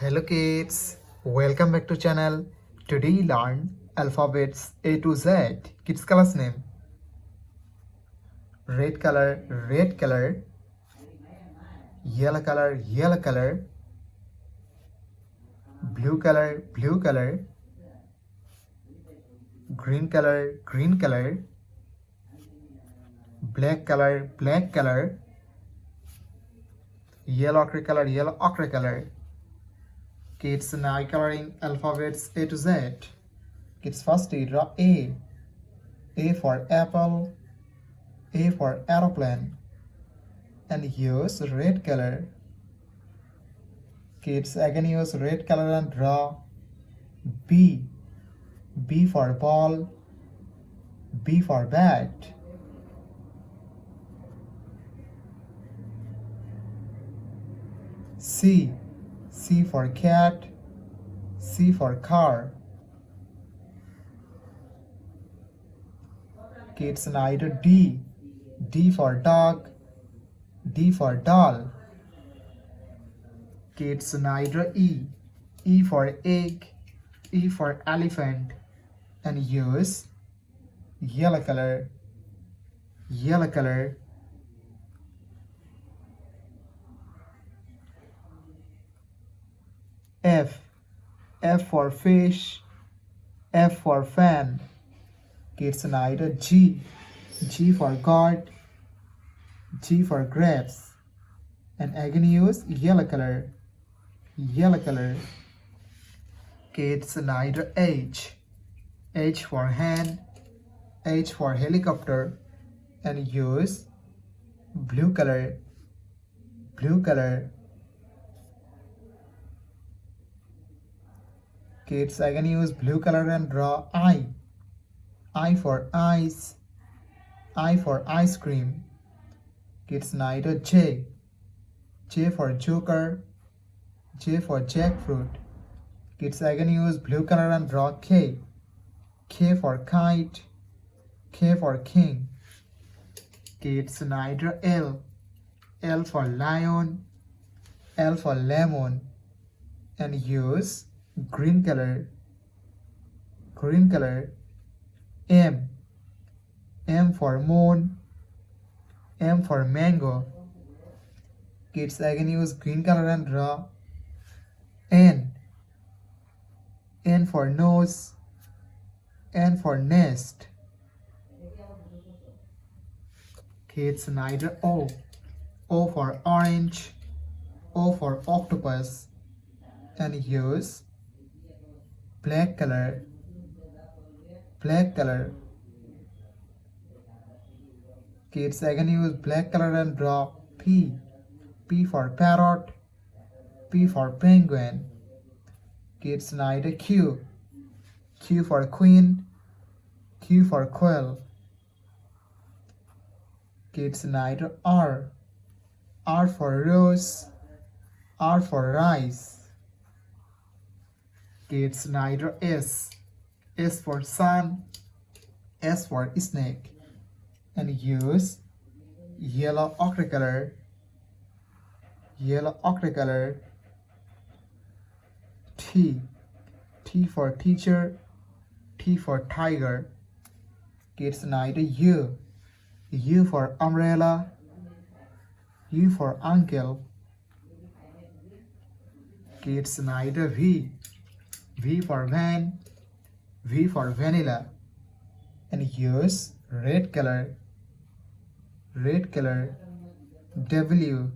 Hello kids, welcome back to channel. Today you learn alphabets A to Z. Kids colors name: red color, yellow color, blue color, green color, black color, yellow ochre color. Kids now coloring alphabets A to Z. Kids first draw A. A for apple, A for aeroplane, and use red color. Kids again use red color and draw B. B for ball, B for bat. C. C for cat, C for car. Kids now D. D for dog, D for doll. Kids now E. E for egg, E for elephant, and use yellow color. F. F for fish, F for fan. Kids now G. G for God, G for grapes, and again use yellow color. Kids now H. H for hand, H for helicopter, and use blue color. Kids again use blue color and draw I. I for eyes, I for ice cream. Kids now J. J for joker, J for jackfruit. Kids again use blue color and draw K. K for kite, K for king. Kids now L. L for lion, L for lemon, and use green color. M. M for moon, M for mango. Kids again use green color and draw N. N for nose, N for nest. Kids neither O. O for orange, O for octopus, and use black color. Kids again use black color and draw P. P for parrot, P for penguin. Kids neither Q. Q for queen, Q for quail. Kids neither R. R for rose, R for rice. Kids neither S. S for sun, S for snake, and use yellow ochre color. T. T for teacher, T for tiger. Kids neither U. U for umbrella, U for uncle. Kids neither V. V for van, V for vanilla, and use red color. W.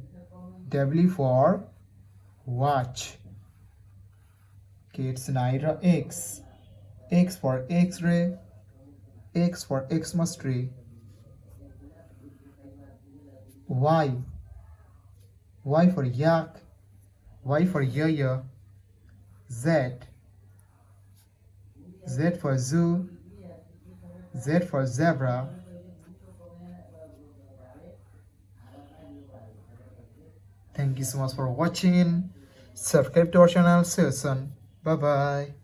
W for watch. Kids neither X. X for X-ray, X for Xmas tree. Y. Y for yak, Y for yo-yo. Z. Z for zoo, Z for zebra. Thank you so much for watching. Subscribe to our channel. See you soon. Bye bye.